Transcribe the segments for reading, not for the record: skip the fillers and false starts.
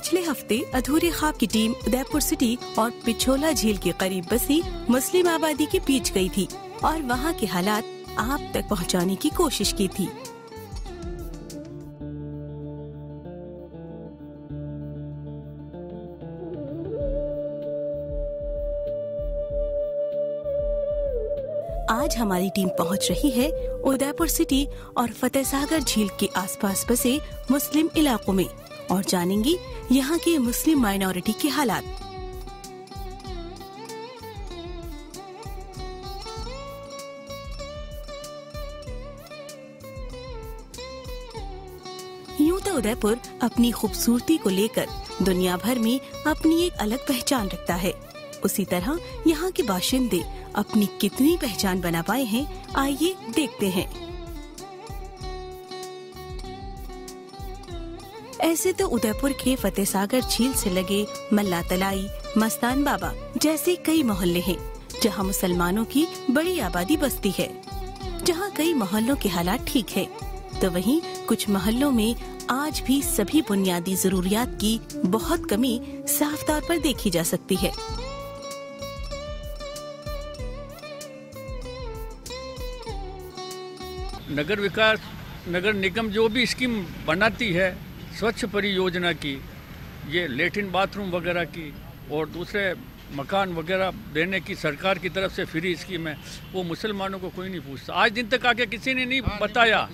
पिछले हफ्ते अधूरे ख्वाब की टीम उदयपुर सिटी और पिछोला झील के करीब बसी मुस्लिम आबादी के बीच गई थी और वहां के हालात आप तक पहुंचाने की कोशिश की थी। आज हमारी टीम पहुंच रही है उदयपुर सिटी और फतेहसागर झील के आसपास बसे मुस्लिम इलाकों में और जानेंगी यहाँ के मुस्लिम माइनॉरिटी के हालात। यूं तो उदयपुर अपनी खूबसूरती को लेकर दुनिया भर में अपनी एक अलग पहचान रखता है, उसी तरह यहाँ के बाशिंदे अपनी कितनी पहचान बना पाए हैं, आइए देखते हैं। ऐसे तो उदयपुर के फतेहसागर झील से लगे मल्ला तलाई, मस्तान बाबा जैसे कई मोहल्ले हैं, जहाँ मुसलमानों की बड़ी आबादी बसती है, जहाँ कई मोहल्लों के हालात ठीक है, तो वहीं कुछ मोहल्लों में आज भी सभी बुनियादी जरूरियात की बहुत कमी साफ तौर पर देखी जा सकती है। नगर विकास नगर निगम जो भी स्कीम बनाती है स्वच्छ परियोजना की, ये लेट्रिन बाथरूम वगैरह की और दूसरे मकान वगैरह देने की सरकार की तरफ से फ्री स्कीम है, वो मुसलमानों को कोई नहीं पूछता। आज दिन तक आके किसी ने नहीं बताया,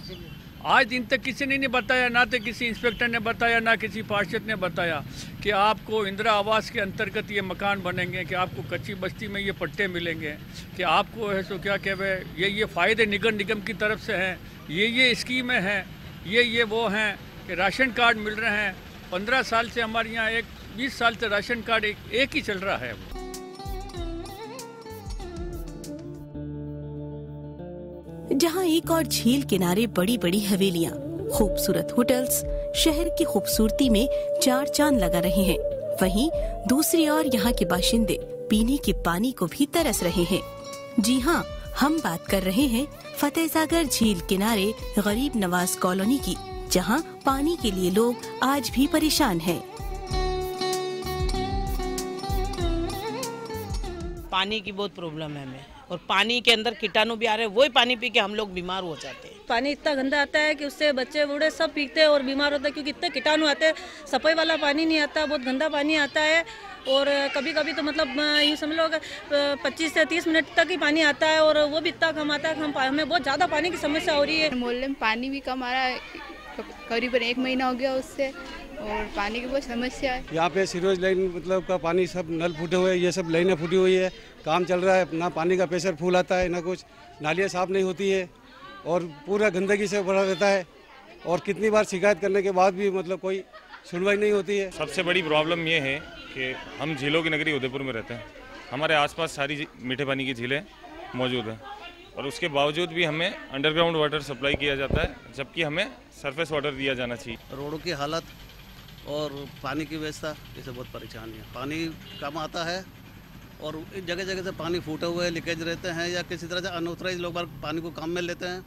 आज दिन तक किसी ने नहीं बताया, ना तो किसी इंस्पेक्टर ने बताया, ना किसी पार्षद ने बताया कि आपको इंदिरा आवास के अंतर्गत ये मकान बनेंगे, कि आपको कच्ची बस्ती में ये पट्टे मिलेंगे, कि आपको है सो क्या कहते ये फ़ायदे नगर निगम की तरफ से हैं, ये स्कीमें हैं, ये वो हैं कि राशन कार्ड मिल रहे हैं। 15 साल से हमारे यहाँ 20 साल से राशन कार्ड एक ही चल रहा है। जहाँ एक और झील किनारे बड़ी बड़ी हवेलियाँ, खूबसूरत होटल्स शहर की खूबसूरती में चार चांद लगा रहे हैं, वहीं दूसरी ओर यहाँ के बाशिंदे पीने के पानी को भी तरस रहे हैं। जी हाँ, हम बात कर रहे हैं फतेहसागर झील किनारे गरीब नवाज कॉलोनी की, जहाँ पानी के लिए लोग आज भी परेशान हैं। पानी की बहुत प्रॉब्लम है हमें, और पानी के अंदर कीटाणु भी आ रहे हैं, वही पानी पी के हम लोग बीमार हो जाते हैं। पानी इतना गंदा आता है कि उससे बच्चे बूढ़े सब पीते हैं और बीमार होते हैं, क्योंकि इतने कीटाणु आते हैं। सफाई वाला पानी नहीं आता, बहुत गंदा पानी आता है, और कभी कभी तो मतलब यूँ समझ लो 25 से 30 मिनट तक ही पानी आता है, और वो भी इतना कम आता है कि हमें बहुत ज़्यादा पानी की समस्या हो रही है। मोहल्ले में पानी भी कम आ रहा है, करीबन 1 महीना हो गया उससे, और पानी की बहुत समस्या है। यहाँ पे सीरोज लाइन मतलब का पानी सब नल फूटे हुए हैं, ये सब लाइनें फूटी हुई है, काम चल रहा है, ना पानी का प्रेशर फूल आता है, ना कुछ, नालियाँ साफ नहीं होती है और पूरा गंदगी से भरा रहता है, और कितनी बार शिकायत करने के बाद भी मतलब कोई सुनवाई नहीं होती है। सबसे बड़ी प्रॉब्लम ये है कि हम झीलों की नगरी उदयपुर में रहते हैं, हमारे आसपास सारी मीठे पानी की झीलें मौजूद हैं, और उसके बावजूद भी हमें अंडरग्राउंड वाटर सप्लाई किया जाता है, जबकि हमें सरफेस वाटर दिया जाना चाहिए। रोडों की हालत और पानी की व्यवस्था, इससे बहुत परेशानी है। पानी कम आता है और जगह जगह से पानी फूटे हुए लीकेज रहते हैं, या किसी तरह से अनऑथराइज लोग पानी को काम में लेते हैं,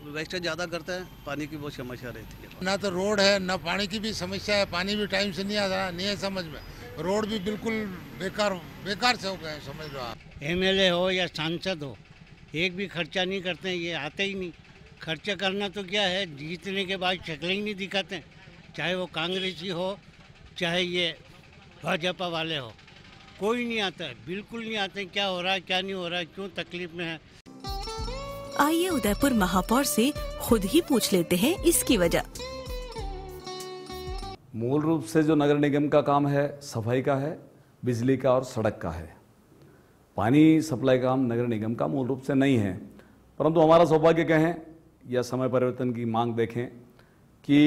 वेस्टेज ज़्यादा करते हैं, पानी की बहुत समस्या रहती है। ना तो रोड है, ना पानी की भी समस्या है, पानी भी टाइम से नहीं आ रहा, नहीं है समझ में, रोड भी बिल्कुल बेकार से हो गए, समझ लो आप। MLA हो या सांसद हो, एक भी खर्चा नहीं करते हैं, ये आते ही नहीं। खर्चा करना तो क्या है, जीतने के बाद शक्ल ही नहीं दिखाते, चाहे वो कांग्रेसी हो चाहे ये भाजपा वाले हो, कोई नहीं आता है, बिल्कुल नहीं आते हैं। क्या हो रहा है, क्या नहीं हो रहा है, क्यों तकलीफ में है। आइए उदयपुर महापौर से खुद ही पूछ लेते हैं इसकी वजह। मूल रूप से जो नगर निगम का काम है सफाई का है, बिजली का और सड़क का है। पानी सप्लाई का काम नगर निगम का मूल रूप से नहीं है, परंतु हमारा सौभाग्य कहें या समय परिवर्तन की मांग देखें कि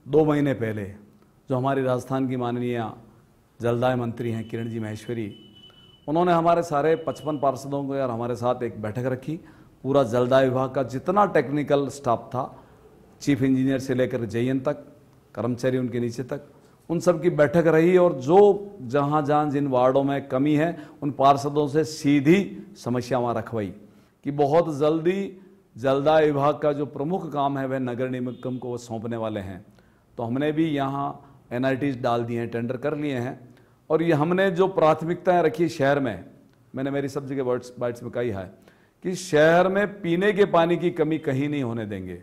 2 महीने पहले जो हमारी राजस्थान की माननीय जलदाय मंत्री हैं किरण जी माहेश्वरी, उन्होंने हमारे सारे 55 पार्षदों को यार हमारे साथ एक बैठक रखी। पूरा जलदाय विभाग का जितना टेक्निकल स्टाफ था, चीफ इंजीनियर से लेकर JN तक, कर्मचारी उनके नीचे तक, उन सब की बैठक रही, और जो जहाँ जिन वार्डों में कमी है उन पार्षदों से सीधी समस्या वहाँ रखवाई कि बहुत जल्दी जलदाय विभाग का जो प्रमुख काम है वह नगर निगम को सौंपने वाले हैं। तो हमने भी यहाँ NITs डाल दिए हैं, टेंडर कर लिए हैं। और ये हमने जो प्राथमिकताएं रखी शहर में, मैंने मेरी सब जगह बाइट्स में कही है कि शहर में पीने के पानी की कमी कहीं नहीं होने देंगे।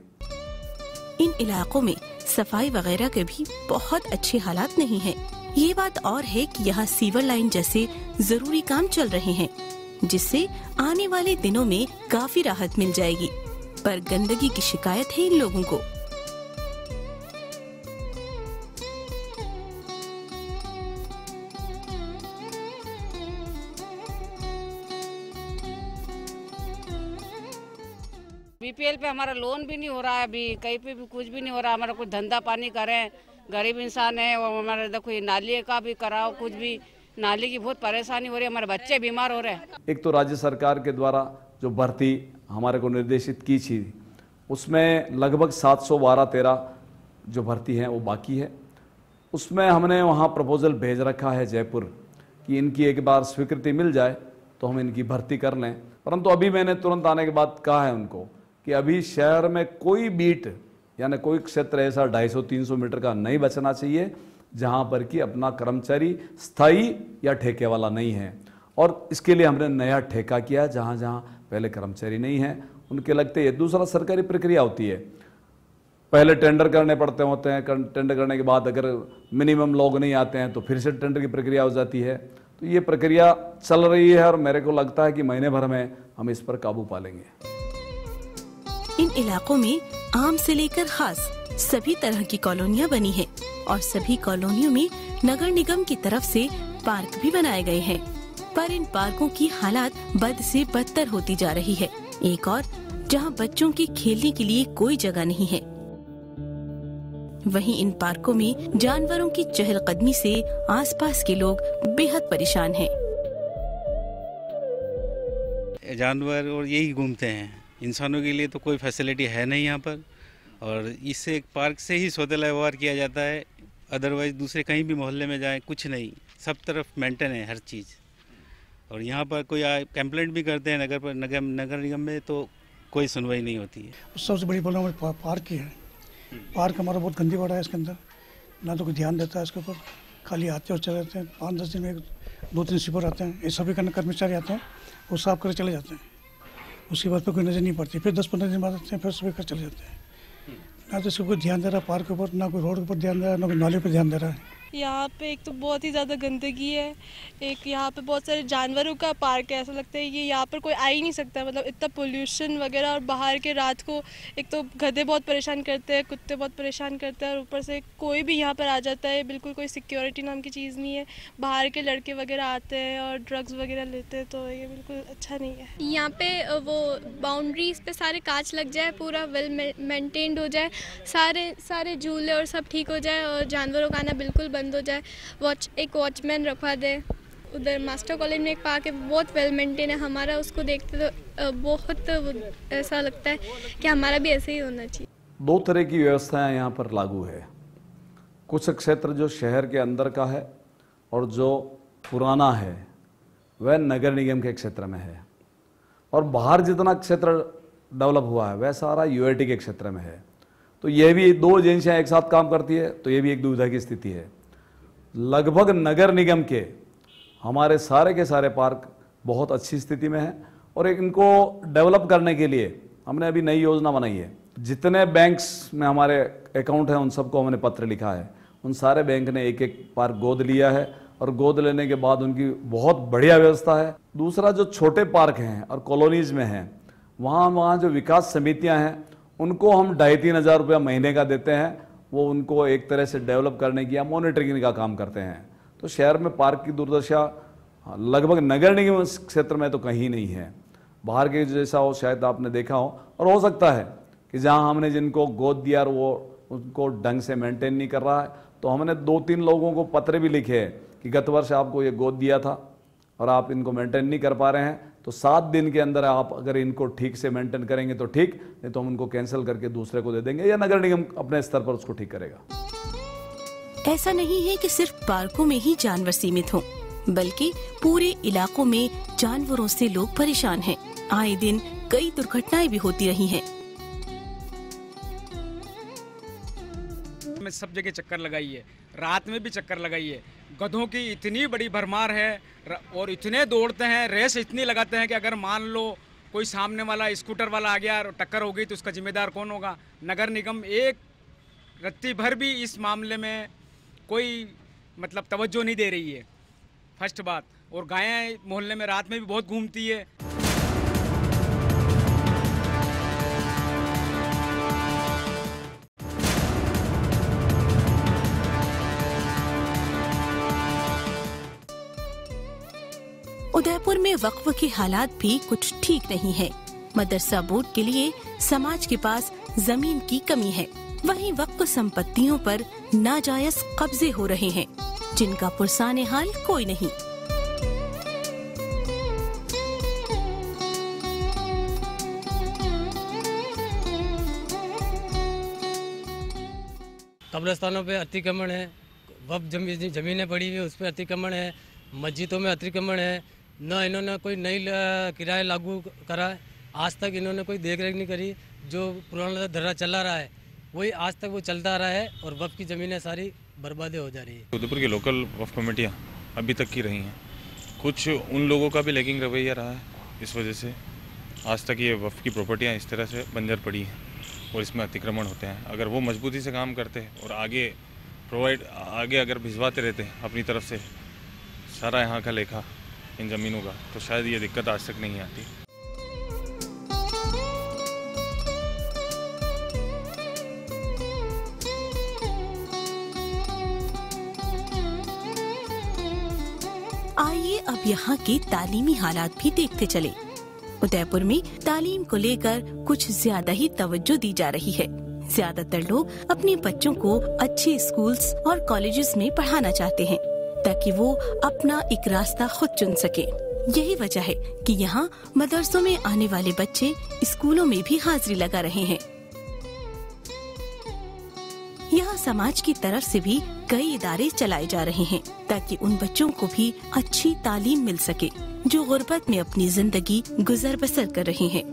इन इलाकों में सफाई वगैरह के भी बहुत अच्छे हालात नहीं है। ये बात और है कि यहाँ सीवर लाइन जैसे जरूरी काम चल रहे हैं, जिससे आने वाले दिनों में काफी राहत मिल जाएगी। पर गंदगी की शिकायत है इन लोगों को। BPL पे हमारा लोन भी नहीं हो रहा है, अभी कहीं पे भी कुछ भी नहीं हो रहा। हमारा कुछ धंधा पानी करें, गरीब इंसान है। और हमारा देखो ये नाली का भी कराओ, कुछ भी नाली की बहुत परेशानी हो रही है, हमारे बच्चे बीमार हो रहे हैं। एक तो राज्य सरकार के द्वारा जो भर्ती हमारे को निर्देशित की थी, उसमें लगभग 712-13 जो भर्ती हैं वो बाकी है। उसमें हमने वहाँ प्रपोजल भेज रखा है जयपुर कि इनकी एक बार स्वीकृति मिल जाए तो हम इनकी भर्ती कर लें। परंतु अभी मैंने तुरंत आने के बाद कहा है उनको कि अभी शहर में कोई बीट यानी कोई क्षेत्र ऐसा 250-300 मीटर का नहीं बचना चाहिए जहां पर कि अपना कर्मचारी स्थायी या ठेके वाला नहीं है। और इसके लिए हमने नया ठेका किया, जहां जहां पहले कर्मचारी नहीं है उनके लगते ये दूसरा सरकारी प्रक्रिया होती है, पहले टेंडर करने पड़ते होते हैं। टेंडर करने के बाद अगर मिनिमम लोग नहीं आते हैं तो फिर से टेंडर की प्रक्रिया हो जाती है। तो ये प्रक्रिया चल रही है और मेरे को लगता है कि महीने भर में हम इस पर काबू पा लेंगे। इन इलाकों में आम से लेकर खास सभी तरह की कॉलोनियां बनी हैं और सभी कॉलोनियों में नगर निगम की तरफ से पार्क भी बनाए गए हैं। पर इन पार्कों की हालात बद से बदतर होती जा रही है। एक और जहां बच्चों के खेलने के लिए कोई जगह नहीं है, वहीं इन पार्कों में जानवरों की चहलकदमी से आसपास के लोग बेहद परेशान हैं। जानवर और यही घूमते हैं, इंसानों के लिए तो कोई फैसिलिटी है नहीं यहाँ पर। और इससे एक पार्क से ही सौदेला व्यवहार किया जाता है, अदरवाइज दूसरे कहीं भी मोहल्ले में जाएं कुछ नहीं, सब तरफ मेंटेन है हर चीज़। और यहाँ पर कोई कंप्लेंट भी करते हैं नगर निगम में तो कोई सुनवाई नहीं होती है। सबसे बड़ी प्रॉब्लम पार्क की है। पार्क हमारा बहुत गंदी पड़ा है, इसके अंदर ना तो कोई ध्यान देता है इसके ऊपर, खाली आते और चले जाते हैं। 5-10 दिन में 2-3 स्वीपर आते हैं, ये सभी कर्मचारी आते हैं, वो साफ कर चले जाते हैं। उसके बाद पर कोई नज़र नहीं पड़ती, फिर 10-15 दिन बाद आते हैं, फिर सभी कर चले जाते हैं। ना तो इसको कोई ध्यान दे रहा है पार्क के ऊपर, ना कोई रोड के ऊपर ध्यान दे रहा है, ना कोई नाले पर ध्यान दे रहा है। यहाँ पे एक तो बहुत ही ज़्यादा गंदगी है, एक यहाँ पे बहुत सारे जानवरों का पार्क है। ऐसा लगता है कि यहाँ पर कोई आ ही नहीं सकता, मतलब इतना पोल्यूशन वगैरह। और बाहर के रात को एक तो गधे बहुत परेशान करते हैं, कुत्ते बहुत परेशान करते हैं, और ऊपर से कोई भी यहाँ पर आ जाता है, बिल्कुल कोई सिक्योरिटी नाम की चीज़ नहीं है। बाहर के लड़के वगैरह आते हैं और ड्रग्स वगैरह लेते हैं, तो ये बिल्कुल अच्छा नहीं है। यहाँ पे वो बाउंड्रीज पे सारे कांच लग जाए, पूरा वेल मेंटेन्ड हो जाए, सारे झूले और सब ठीक हो जाए, और जानवरों का आना बिल्कुल बंद हो जाए। एक वॉचमैन रखवा दे। उधर मास्टर कॉलेज में एक पार्क है, बहुत वेल मेंटेन है हमारा, उसको देखते तो बहुत ऐसा लगता है कि हमारा भी ऐसे ही होना चाहिए। 2 तरह की व्यवस्थाएं यहाँ पर लागू है। कुछ क्षेत्र जो शहर के अंदर का है और जो पुराना है वह नगर निगम के क्षेत्र में है, और बाहर जितना क्षेत्र डेवलप हुआ है वह सारा UIT के क्षेत्र में है। तो यह भी 2 एजेंसियाँ एक साथ काम करती है, तो ये भी एक दुविधा की स्थिति है। लगभग नगर निगम के हमारे सारे के सारे पार्क बहुत अच्छी स्थिति में हैं, और इनको डेवलप करने के लिए हमने अभी नई योजना बनाई है। जितने बैंक्स में हमारे अकाउंट हैं उन सबको हमने पत्र लिखा है, उन सारे बैंक ने एक एक पार्क गोद लिया है, और गोद लेने के बाद उनकी बहुत बढ़िया व्यवस्था है। दूसरा, जो छोटे पार्क हैं और कॉलोनीज में हैं, वहाँ जो विकास समितियाँ हैं उनको हम 2,500-3 हज़ार रुपया महीने का देते हैं। वो उनको एक तरह से डेवलप करने की या मॉनिटरिंग का काम करते हैं। तो शहर में पार्क की दुर्दशा लगभग नगर निगम क्षेत्र में तो कहीं नहीं है। बाहर के जैसा हो शायद आपने देखा हो, और हो सकता है कि जहां हमने जिनको गोद दिया वो उनको ढंग से मेंटेन नहीं कर रहा है, तो हमने 2-3 लोगों को पत्र भी लिखे हैं कि गत वर्ष आपको ये गोद दिया था और आप इनको मेंटेन नहीं कर पा रहे हैं, तो 7 दिन के अंदर आप अगर इनको ठीक से मेंटेन करेंगे तो ठीक, नहीं तो हम उनको कैंसिल करके दूसरे को दे देंगे, या नगर निगम अपने स्तर पर उसको ठीक करेगा। ऐसा नहीं है कि सिर्फ पार्कों में ही जानवर सीमित हों, बल्कि पूरे इलाकों में जानवरों से लोग परेशान हैं। आए दिन कई दुर्घटनाएं भी होती रही हैं। में सब जगह चक्कर लगाइए, रात में भी चक्कर लगाइए। गधों की इतनी बड़ी भरमार है और इतने दौड़ते हैं, रेस इतनी लगाते हैं कि अगर मान लो कोई सामने वाला स्कूटर वाला आ गया और टक्कर हो गई तो उसका जिम्मेदार कौन होगा? नगर निगम एक रत्ती भर भी इस मामले में कोई मतलब तवज्जो नहीं दे रही है, फर्स्ट बात। और गायें मोहल्ले में रात में भी बहुत घूमती है। उदयपुर में वक्फ के हालात भी कुछ ठीक नहीं है। मदरसा बोर्ड के लिए समाज के पास जमीन की कमी है, वहीं वक्फ संपत्तियों पर नाजायज कब्जे हो रहे हैं, जिनका पुरसाने हाल कोई नहीं। कब्रिस्तानों पे अतिक्रमण है, वक्फ जमीनें पड़ी हुई है उस पर अतिक्रमण है, मस्जिदों में अतिक्रमण है। न इन्होंने कोई नई किराया लागू करा है, आज तक इन्होंने कोई देख रेख नहीं करी। जो पुराना धर्रा चला रहा है वही आज तक वो चलता आ रहा है और वक्फ की ज़मीनें सारी बर्बादी हो जा रही है। उदयपुर की लोकल वक्फ कमेटियाँ अभी तक की रही हैं, कुछ उन लोगों का भी लैगिंग रवैया रहा है, इस वजह से आज तक ये वक्फ की प्रॉपर्टियाँ इस तरह से बंजर पड़ी हैं और इसमें अतिक्रमण होते हैं। अगर वो मजबूती से काम करते और आगे अगर भिजवाते रहते अपनी तरफ से सारा यहाँ का लेखा इन ज़मीनों का, तो शायद ये दिक्कत आज तक नहीं आती। आइए अब यहाँ के तालीमी हालात भी देखते चले। उदयपुर में तालीम को लेकर कुछ ज्यादा ही तवज्जो दी जा रही है। ज्यादातर लोग अपने बच्चों को अच्छे स्कूल्स और कॉलेजेस में पढ़ाना चाहते हैं ताकि वो अपना एक रास्ता खुद चुन सके। यही वजह है कि यहाँ मदरसों में आने वाले बच्चे स्कूलों में भी हाजिरी लगा रहे हैं। यहाँ समाज की तरफ से भी कई इदारे चलाए जा रहे हैं ताकि उन बच्चों को भी अच्छी तालीम मिल सके जो गुर्बत में अपनी जिंदगी गुजर बसर कर रहे हैं।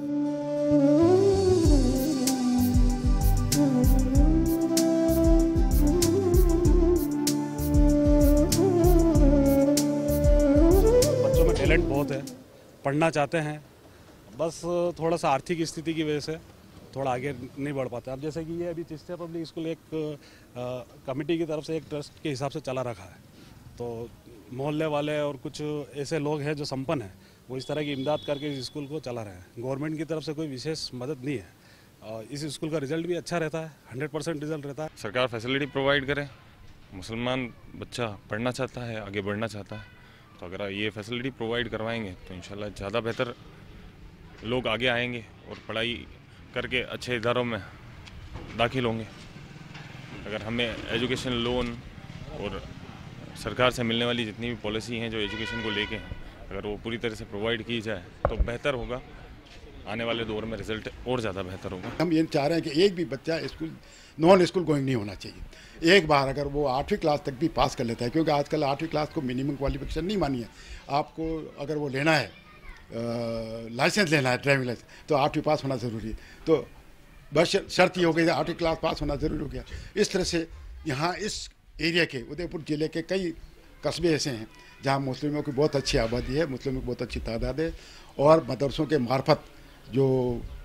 बच्चों में टैलेंट बहुत है, पढ़ना चाहते हैं, बस थोड़ा सा आर्थिक स्थिति की वजह से थोड़ा आगे नहीं बढ़ पाते। अब जैसे कि ये अभी चिश्तिया पब्लिक स्कूल एक कमेटी की तरफ से एक ट्रस्ट के हिसाब से चला रखा है, तो मोहल्ले वाले और कुछ ऐसे लोग हैं जो संपन्न हैं, वो इस तरह की इमदाद करके इस स्कूल को चला रहे हैं। गवर्नमेंट की तरफ से कोई विशेष मदद नहीं है। इस स्कूल का रिजल्ट भी अच्छा रहता है, 100% रिजल्ट रहता है। सरकार फैसिलिटी प्रोवाइड करे, मुसलमान बच्चा पढ़ना चाहता है, आगे बढ़ना चाहता है, तो अगर ये फैसिलिटी प्रोवाइड करवाएंगे तो इंशाल्लाह ज़्यादा बेहतर लोग आगे आएंगे और पढ़ाई करके अच्छे इदारों में दाखिल होंगे। अगर हमें एजुकेशन लोन और सरकार से मिलने वाली जितनी भी पॉलिसी हैं जो एजुकेशन को लेके हैं, अगर वो पूरी तरह से प्रोवाइड की जाए तो बेहतर होगा, आने वाले दौर में रिजल्ट और ज़्यादा बेहतर होगा। हम ये चाह रहे हैं कि एक भी बच्चा स्कूल नॉन स्कूल गोइंग नहीं होना चाहिए। एक बार अगर वो 8वीं क्लास तक भी पास कर लेता है, क्योंकि आजकल 8वीं क्लास को मिनिमम क्वालिफिकेशन नहीं मानी है। आपको अगर वो लेना है लाइसेंस लेना है, ड्राइविंग लाइसेंस, तो 8वीं पास होना ज़रूरी है। तो बस शर्त ही हो गई, 8वीं क्लास पास होना ज़रूरी हो गया। इस तरह से यहाँ इस एरिया के उदयपुर ज़िले के कई कस्बे ऐसे हैं जहाँ मुस्लिमों की बहुत अच्छी आबादी है, मुस्लिमों की बहुत अच्छी तादाद है, और मदरसों के मार्फत जो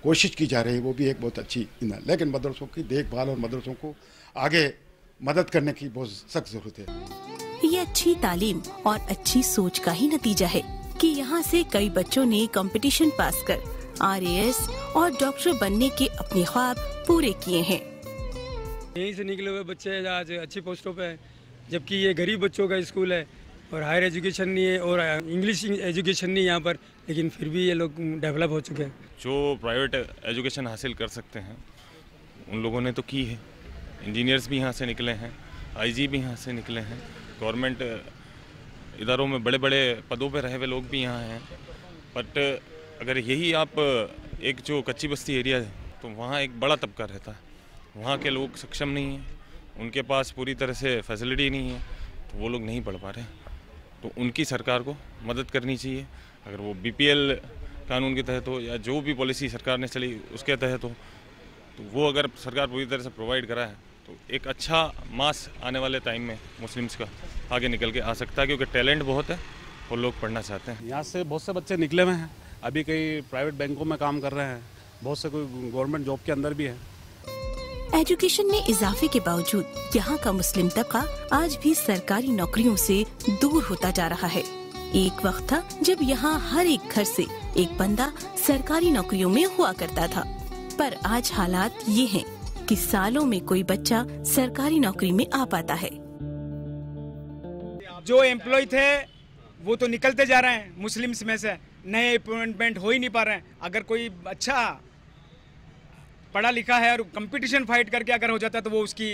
कोशिश की जा रही है वो भी एक बहुत अच्छी है। लेकिन मदरसों की देखभाल और मदरसों को आगे मदद करने की बहुत सख्त ज़रूरत है। ये अच्छी तालीम और अच्छी सोच का ही नतीजा है कि यहाँ से कई बच्चों ने कंपटीशन पास कर RAS और डॉक्टर बनने के अपने ख्वाब पूरे किए हैं। यहीं से निकले हुए बच्चे आज अच्छी पोस्टों पे हैं, जबकि ये गरीब बच्चों का स्कूल है और हायर एजुकेशन नहीं है और इंग्लिश एजुकेशन नहीं यहाँ पर, लेकिन फिर भी ये लोग डेवलप हो चुके हैं। जो प्राइवेट एजुकेशन हासिल कर सकते हैं उन लोगों ने तो की है। इंजीनियर्स भी यहाँ से निकले हैं, IG भी यहाँ से निकले हैं, गवर्नमेंट इदारों में बड़े बड़े पदों पे रहे हुए लोग भी यहाँ हैं। बट अगर यही आप एक जो कच्ची बस्ती एरिया है तो वहाँ एक बड़ा तबका रहता है, वहाँ के लोग सक्षम नहीं हैं, उनके पास पूरी तरह से फैसिलिटी नहीं है, तो वो लोग नहीं पढ़ पा रहे। तो उनकी सरकार को मदद करनी चाहिए। अगर वो BPL कानून के तहत हो या जो भी पॉलिसी सरकार ने चली उसके तहत हो, तो वो अगर सरकार पूरी तरह से प्रोवाइड कराए तो एक अच्छा मास आने वाले टाइम में मुस्लिम्स का आगे निकल के आ सकता है, क्योंकि टैलेंट बहुत है और लोग पढ़ना चाहते हैं। यहाँ से बहुत से बच्चे निकले हुए हैं, अभी कई प्राइवेट बैंकों में काम कर रहे हैं, बहुत से कोई गवर्नमेंट जॉब के अंदर भी है। एजुकेशन में इजाफे के बावजूद यहाँ का मुस्लिम तबका आज भी सरकारी नौकरियों से दूर होता जा रहा है। एक वक्त था जब यहाँ हर एक घर से एक बंदा सरकारी नौकरियों में हुआ करता था, पर आज हालात ये हैं कि सालों में कोई बच्चा सरकारी नौकरी में आ पाता है। जो एम्प्लॉय थे वो तो निकलते जा रहे हैं, मुस्लिम्स में से नए अपॉइंटमेंट हो ही नहीं पा रहे हैं। अगर कोई अच्छा पढ़ा लिखा है और कंपटीशन फाइट करके अगर हो जाता है तो वो उसकी,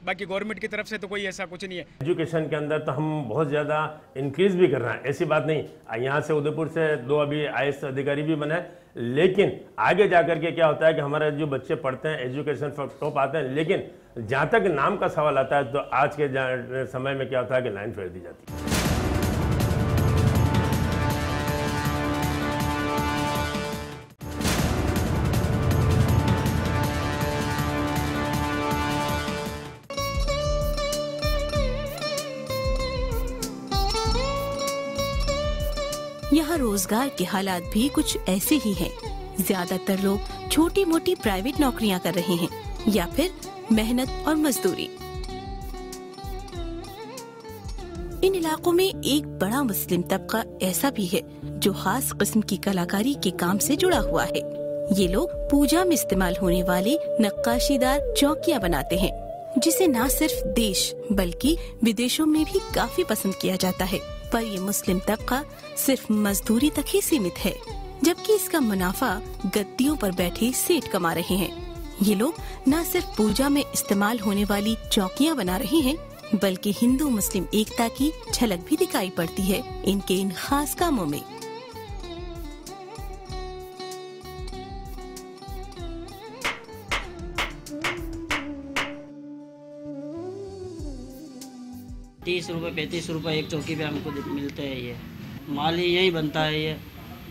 बाकी गवर्नमेंट की तरफ से तो कोई ऐसा कुछ नहीं है। एजुकेशन के अंदर तो हम बहुत ज़्यादा इंक्रीज भी कर रहे हैं, ऐसी बात नहीं। यहाँ से उदयपुर से 2 अभी IAS अधिकारी भी बने, लेकिन आगे जाकर के क्या होता है कि हमारे जो बच्चे पढ़ते हैं एजुकेशन टॉप आते हैं, लेकिन जहाँ तक नाम का सवाल आता है तो आज के समय में क्या होता है कि लाइन फेर दी जाती है। यहाँ रोजगार के हालात भी कुछ ऐसे ही हैं। ज्यादातर लोग छोटी मोटी प्राइवेट नौकरियां कर रहे हैं या फिर मेहनत और मजदूरी। इन इलाकों में एक बड़ा मुस्लिम तबका ऐसा भी है जो खास किस्म की कलाकारी के काम से जुड़ा हुआ है। ये लोग पूजा में इस्तेमाल होने वाले नक्काशीदार चौकियां बनाते हैं, जिसे न सिर्फ देश बल्कि विदेशों में भी काफी पसंद किया जाता है। पर ये मुस्लिम तबका सिर्फ मजदूरी तक ही सीमित है, जबकि इसका मुनाफा गद्दियों पर बैठे सेठ कमा रहे हैं। ये लोग न सिर्फ पूजा में इस्तेमाल होने वाली चौकियां बना रहे हैं, बल्कि हिंदू मुस्लिम एकता की झलक भी दिखाई पड़ती है इनके इन खास कामों में। ₹30 ₹35 एक चौकी पे हमको मिलते हैं। ये माल ही यही बनता है ये,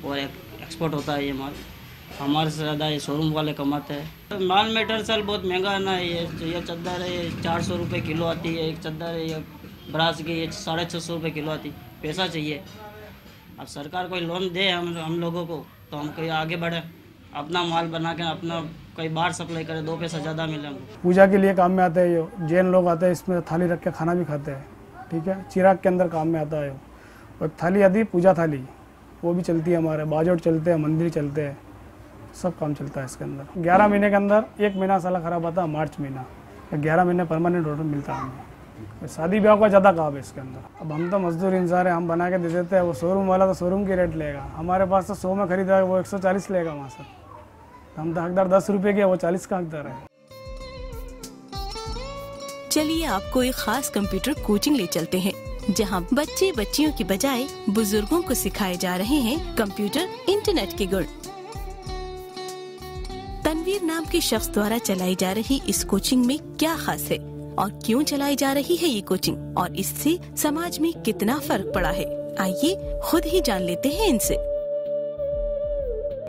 और एक्सपोर्ट होता है ये माल। हमारे से ज़्यादा ये शोरूम वाले कमाते हैं। माल मटेरियल बहुत महंगा है ना। ये चद्दर है, ये ₹400 किलो आती है। एक चद्दर है ये ब्रास की, ये ₹650 किलो आती। पैसा चाहिए, अब सरकार कोई लोन दे हम लोगों को तो हम कहीं आगे बढ़े, अपना माल बना के अपना कहीं बाहर सप्लाई करे, 2 पैसा ज़्यादा मिले हमको। पूजा के लिए काम में आता है। ये जैन लोग आते हैं, इसमें थाली रख के खाना भी खाते हैं। ठीक है, चिराग के अंदर काम में आता है। और थाली आती पूजा थाली, वो भी चलती है हमारे। बाजोट चलते हैं, मंदिर चलते हैं, सब काम चलता है इसके अंदर। 11 महीने के अंदर 1 महीना साला खराब आता है, मार्च महीना। 11 महीने परमानेंट ऑर्डर मिलता है हमें। शादी ब्याह का ज़्यादा काम है इसके अंदर। अब हम तो मजदूर इंसान है, हम बना के दे देते हैं। वो शोरूम वाला तो शोरूम की रेट लेगा, हमारे पास तो 100 में खरीदा है, वो 140 लेगा वहाँ से। हम तो हकदार ₹10 के, वो 40 का हकदार है। चलिए आपको एक खास कंप्यूटर कोचिंग ले चलते हैं, जहां बच्चे बच्चियों की बजाय बुजुर्गों को सिखाए जा रहे हैं कंप्यूटर इंटरनेट के गुण। तनवीर नाम के शख्स द्वारा चलाई जा रही इस कोचिंग में क्या खास है और क्यों चलाई जा रही है ये कोचिंग, और इससे समाज में कितना फर्क पड़ा है, आइए खुद ही जान लेते हैं इनसे।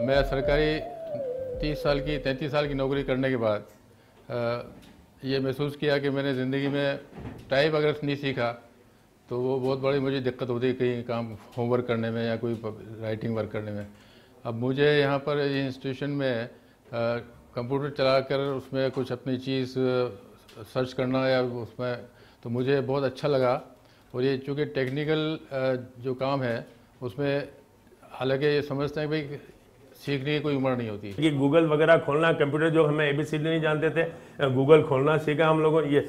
मैं सरकारी 33 साल की नौकरी करने के बाद ये महसूस किया कि मैंने ज़िंदगी में टाइप अगर नहीं सीखा तो वो बहुत बड़ी मुझे दिक्कत होती कहीं काम होमवर्क करने में या कोई राइटिंग वर्क करने में। अब मुझे यहाँ पर इंस्टीट्यूशन में कंप्यूटर चलाकर उसमें कुछ अपनी चीज़ सर्च करना या उसमें, तो मुझे बहुत अच्छा लगा। और ये चूँकि टेक्निकल जो काम है उसमें हालांकि ये समझते हैं भाई सीखने की कोई उम्र नहीं होती कि गूगल वगैरह खोलना, कंप्यूटर जो हमें ABCD नहीं जानते थे, गूगल खोलना सीखा हम लोगों। ये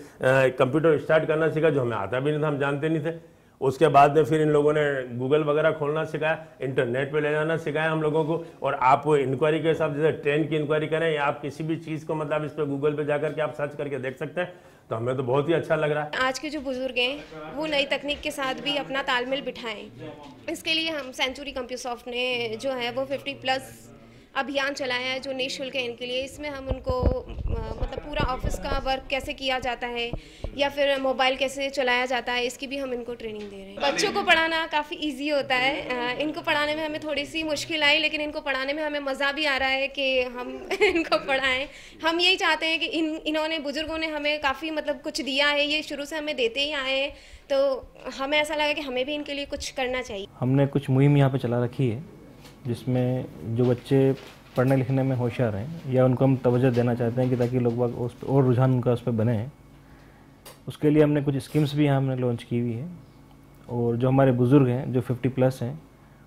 कंप्यूटर स्टार्ट करना सीखा जो हमें आता भी नहीं था, हम जानते नहीं थे। उसके बाद में फिर इन लोगों ने गूगल वगैरह खोलना सिखाया, इंटरनेट पे ले जाना सिखाया हम लोगों को। और आप इंक्वायरी के हिसाब जैसे ट्रेन की इंक्वायरी करें या आप किसी भी चीज़ को मतलब इस पर गूगल पे जाकर के आप सर्च करके देख सकते हैं, तो हमें तो बहुत ही अच्छा लग रहा है। आज के जो बुजुर्ग हैं वो नई तकनीक के साथ भी अपना तालमेल बिठाएं। इसके लिए हम सेंचुरी कंप्यूसॉफ्ट ने जो है वो 50+ अभियान चलाया है जो निःशुल्क है इनके लिए। इसमें हम उनको मतलब पूरा ऑफिस का वर्क कैसे किया जाता है या फिर मोबाइल कैसे चलाया जाता है, इसकी भी हम इनको ट्रेनिंग दे रहे हैं। बच्चों को पढ़ाना काफ़ी इजी होता है। इनको पढ़ाने में हमें थोड़ी सी मुश्किल आई, लेकिन इनको पढ़ाने में हमें मज़ा भी आ रहा है कि हम इनको पढ़ाएं। हम यही चाहते हैं कि इन्होंने बुज़ुर्गों ने हमें काफ़ी मतलब कुछ दिया है, ये शुरू से हमें देते ही आए हैं, तो हमें ऐसा लगा कि हमें भी इनके लिए कुछ करना चाहिए। हमने कुछ मुहिम यहाँ पे चला रखी है जिसमें जो बच्चे पढ़ने लिखने में होशियार हैं या उनको हम तवज्जो देना चाहते हैं कि ताकि लोग बाग उस पर और रुझान उनका उस पर बने, उसके लिए हमने कुछ स्कीम्स भी यहाँ हमने लॉन्च की हुई है। और जो हमारे बुज़ुर्ग हैं जो 50+ हैं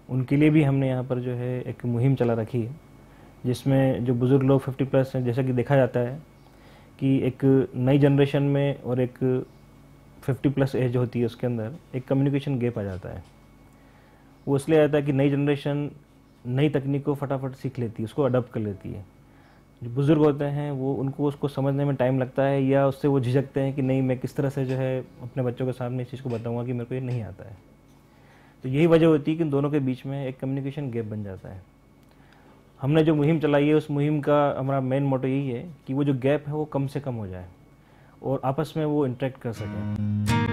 उनके लिए भी हमने यहाँ पर जो है एक मुहिम चला रखी है, जिसमें जो बुज़ुर्ग लोग 50+ हैं, जैसा कि देखा जाता है कि एक नई जनरेशन में और एक 50+ एज होती है उसके अंदर एक कम्युनिकेशन गैप आ जाता है। वो इसलिए आता है कि नई जनरेशन नई तकनीक को फटाफट सीख लेती है, उसको अडॉप्ट कर लेती है। जो बुज़ुर्ग होते हैं वो उनको उसको समझने में टाइम लगता है या उससे वो झिझकते हैं कि नहीं मैं किस तरह से जो है अपने बच्चों के सामने इस चीज़ को बताऊंगा कि मेरे को ये नहीं आता है। तो यही वजह होती है कि दोनों के बीच में एक कम्युनिकेशन गैप बन जाता है। हमने जो मुहिम चलाई है उस मुहिम का हमारा मेन मोटो यही है कि वो जो गैप है वो कम से कम हो जाए और आपस में वो इंटरेक्ट कर सकें।